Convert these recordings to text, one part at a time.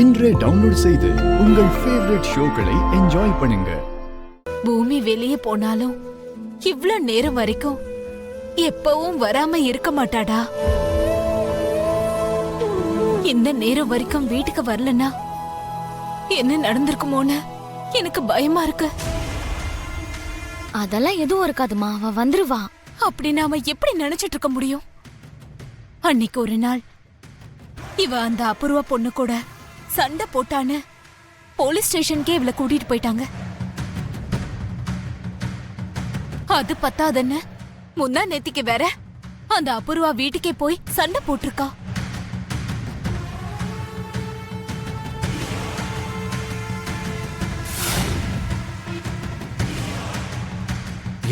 இன்றே டவுன்லோட் செய்து உங்கள் ஃபேவரட் ஷோக்களை என்ஜாய் பண்ணுங்க. பூமி வெளியே போனாலும் இவ்ளோ நேரம் வரைக்கும் எப்பவும் வராம இருக்க மாட்டாடா. இந்த நேரம் வரைக்கும் வீட்டுக்கு வரலனா என்ன நடந்திருக்குமோன்னு எனக்கு பயமா இருக்கு. அதெல்லாம் எதுவும் இருக்காதுமா, அவ வந்துருவா. அப்படி நாம எப்படி நினைச்சிட்டு இருக்க முடியும்? அன்னைக்கு ஒரு நாள் இவ அந்த அபூர்வ பொண்ணு கூட சண்டை போட்டான்னு போலீஸ் ஸ்டேஷனுக்கே இவளை கூட்டிட்டு போயிட்டாங்க. அது பத்தாதன்னு முன்னா நேத்திக்கு வேற அந்த அபூர்வா வீட்டுக்கே போய் சண்டை போட்டிருக்கா.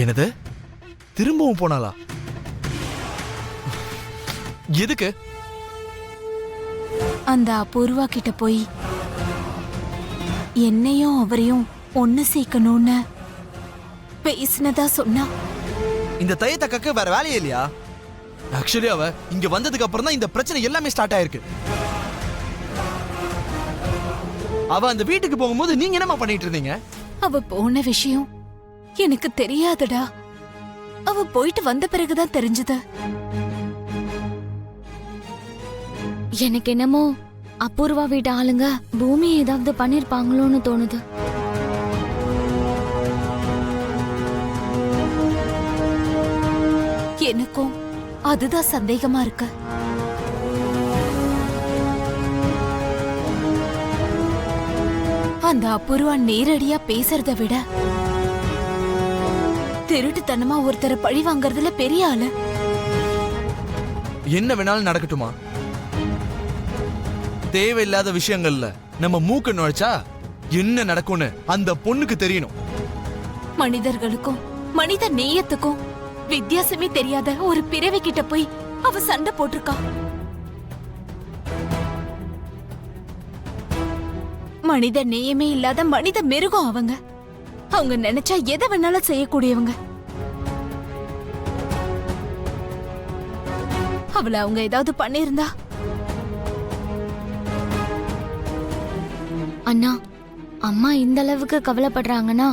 என்னது? திரும்பவும் போனாளா? எதுக்கு? அந்த அபூர்வா கிட்ட போய் என்னையும் அவரையும் ஒண்ணு சேர்க்கணும்னு பேசினதா சொன்னா. இந்த தையத்தக்காக்கு வேற வேலையே இல்லையா? ஆக்சுவலி அவ இங்க வந்ததுக்கு அப்புறம் தான் இந்த பிரச்சனை எல்லாமே ஸ்டார்ட் ஆயிருக்கு. அவ அந்த வீட்டுக்கு போகும்போது நீங்க என்னமா பண்ணிட்டு இருந்தீங்க? அவ போன விஷயம் எனக்கு தெரியாதடா. அவ போயிட்டு வந்த பிறகுதான் தெரிஞ்சது. எனக்கு என்னமோ அபூர்வா வீட்டு ஆளுங்க பூமி ஏதாவது பண்ணிருப்பாங்களோன்னு தோணுது. எனக்கும் அதுதான் சந்தேகமா இருக்கு. அந்த அபூர்வா நேரடியா பேசுறத விட திருட்டுத்தனமா ஒருத்தரை பழி வாங்கறதுல பெரிய ஆளு. என்ன வேணாலும் நடக்கட்டுமா? தேவையில்லாத விஷயங்கள்ல நம்ம மூக்க நுழைச்சா என்ன நடக்கும்னு அந்த பொண்ணுக்கு தெரியணும். மனிதர்களுக்கும் மனித நேயத்துக்கும் வித்தியாசமே தெரியாத ஒரு பிறவி கிட்ட போய் அவ சண்டை போட்டிருக்கா. மனித நேயமே இல்லாத மனித மிருகம் அவங்க. அவங்க நினைச்சா எதை வேணாலும் செய்யக்கூடியவங்க. அவளை அவங்க ஏதாவது பண்ணிருந்தா? அண்ணா, அம்மா இந்த அளவுக்கு கவலைப்படுறாங்கன்னா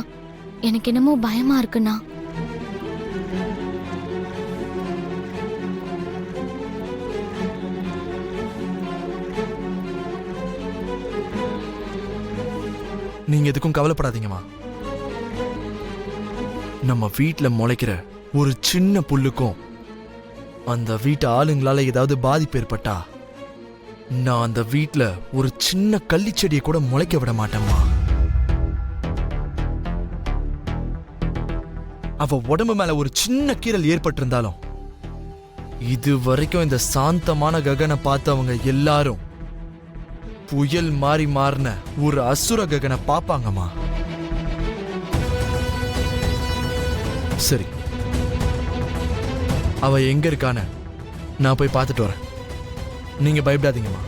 எனக்கு என்னமோ பயமா இருக்குண்ணா. நீங்க எதுக்கும் கவலைப்படாதீங்கம்மா. நம்ம வீட்டுல முளைக்கிற ஒரு சின்ன புல்லுக்கும் அந்த வீட்டு ஆளுங்களால ஏதாவது பாதிப்பு ஏற்பட்டா நான் அந்த வீட்டுல ஒரு சின்ன கள்ளிச்செடியை கூட முளைக்க விட மாட்டேம்மா. அவ உடம்பு மேல ஒரு சின்ன கீறல் ஏற்பட்டிருந்தாலும் இது வரைக்கும் இந்த சாந்தமான ககனை பார்த்தவங்க எல்லாரும் புயல் மாறி மாறின ஒரு அசுர ககனை பாப்பாங்கம்மா. சரி, அவ எங்க இருக்கான்னு நான் போய் பார்த்துட்டு வரேன். நீங்க பயப்படாதீங்கம்மா.